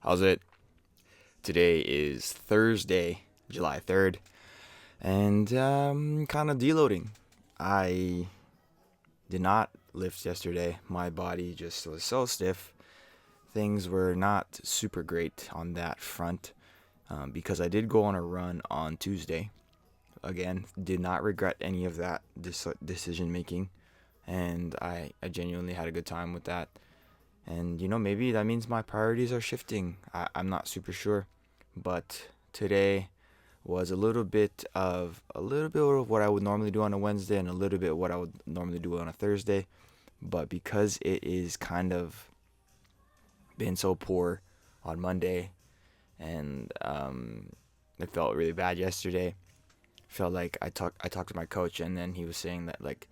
How's it? Today is Thursday, July 3rd, and kind of deloading. I did not lift yesterday. My body just was so stiff. Things were not super great on that front because I did go on a run on Tuesday. Again, did not regret any of that decision making, and I genuinely had a good time with that. And maybe that means my priorities are shifting. I'm not super sure, but today was a little bit of what I would normally do on a Wednesday and a little bit what I would normally do on a Thursday. But because it is kind of been so poor on Monday and it felt really bad yesterday. Felt like I talked to my coach and then he was saying that like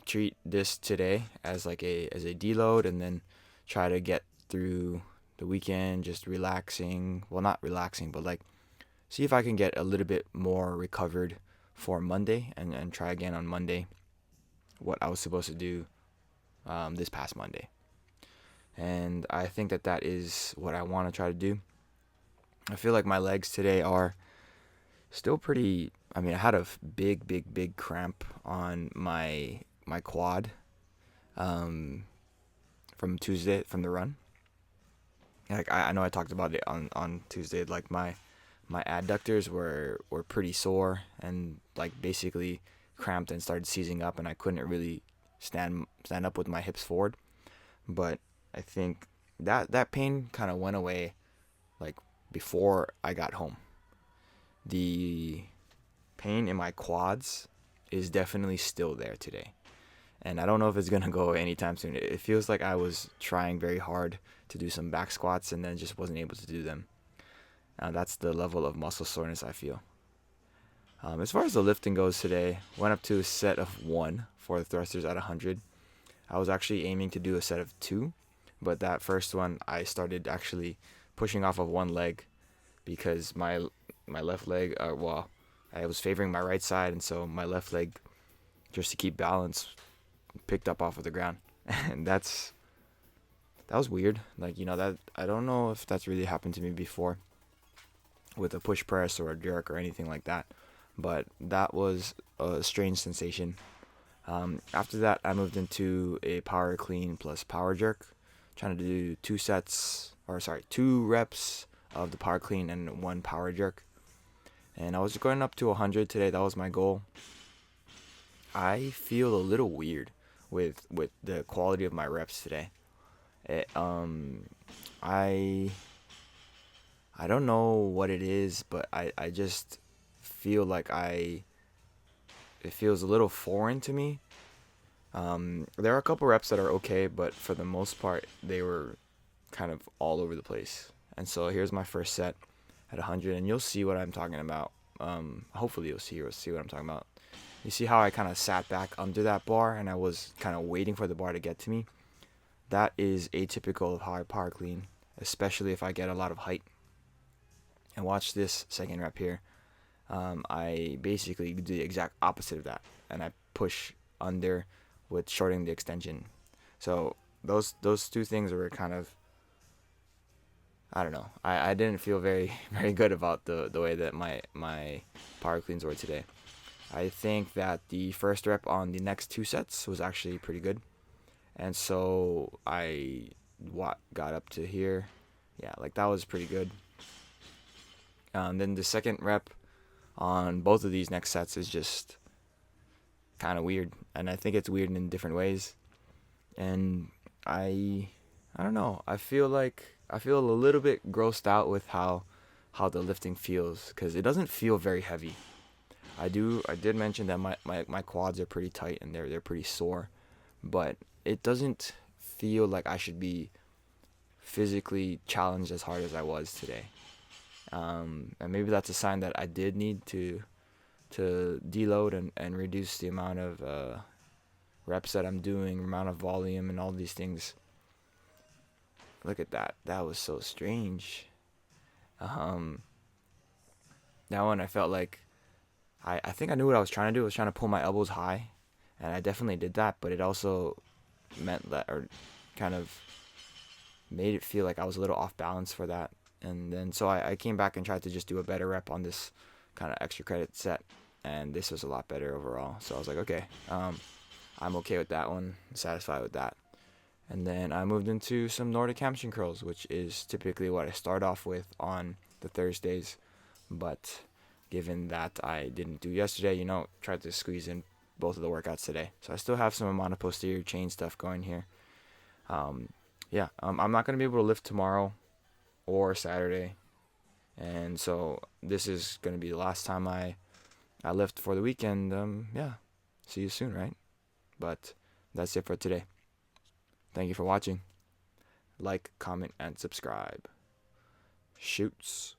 treat this today as like a deload and then try to get through the weekend just relaxing. Well, not relaxing, but like see if I can get a little bit more recovered for Monday and try again on Monday what I was supposed to do this past Monday. And I think that is what I want to try to do. I feel like my legs today are still pretty. I mean, I had a big cramp on my quad um, from Tuesday from the run. Like I know I talked about it on Tuesday. Like my adductors were pretty sore and like basically cramped and started seizing up, and I couldn't really stand up with my hips forward. But I think that pain kind of went away like before I got home. The pain in my quads is definitely still there today. And I don't know if it's gonna go anytime soon. It feels like I was trying very hard to do some back squats and then just wasn't able to do them. That's the level of muscle soreness I feel. As far as the lifting goes today, went up to a set of one for the thrusters at 100. I was actually aiming to do a set of two, but that first one I started actually pushing off of one leg because my left leg, I was favoring my right side, and so my left leg, just to keep balance, picked up off of the ground, and that was weird. Like that I don't know if that's really happened to me before with a push press or a jerk or anything like that, but that was a strange sensation. After that, I moved into a power clean plus power jerk, trying to do two reps of the power clean and one power jerk. And I was going up to 100 today. That was my goal. I feel a little weird with the quality of my reps today. It, I I don't know what it is, but I just feel like it feels a little foreign to me. There are a couple reps that are okay, but for the most part, they were kind of all over the place. And so here's my first set at 100, and you'll see what I'm talking about. Hopefully you'll see what I'm talking about. You see how I kind of sat back under that bar, and I was kind of waiting for the bar to get to me. That is atypical of how I power clean, especially if I get a lot of height. And watch this second rep here. I basically do the exact opposite of that, and I push under with shorting the extension. So those two things were kind of, I don't know. I didn't feel very very good about the way that my power cleans were today. I think that the first rep on the next two sets was actually pretty good, and so I got up to here. Yeah, like that was pretty good. Then the second rep on both of these next sets is just kind of weird, and I think it's weird in different ways. And I don't know. I feel a little bit grossed out with how the lifting feels because it doesn't feel very heavy. I did mention that my quads are pretty tight and they're pretty sore, but it doesn't feel like I should be physically challenged as hard as I was today. And maybe that's a sign that I did need to deload and reduce the amount of reps that I'm doing, amount of volume, and all these things. Look at that. That was so strange. Um, that one I felt like I think I knew what I was trying to do. I was trying to pull my elbows high, and I definitely did that. But it also meant that, or kind of made it feel like I was a little off balance for that. And then so I came back and tried to just do a better rep on this kind of extra credit set, and this was a lot better overall. So I was like, okay, I'm okay with that one, satisfied with that. And then I moved into some Nordic hamstring curls, which is typically what I start off with on the Thursdays. But given that I didn't do yesterday, tried to squeeze in both of the workouts today. So I still have some amount of posterior chain stuff going here. I'm not going to be able to lift tomorrow or Saturday. And so this is going to be the last time I lift for the weekend. See you soon, right? But that's it for today. Thank you for watching. Like, comment, and subscribe. Shoots.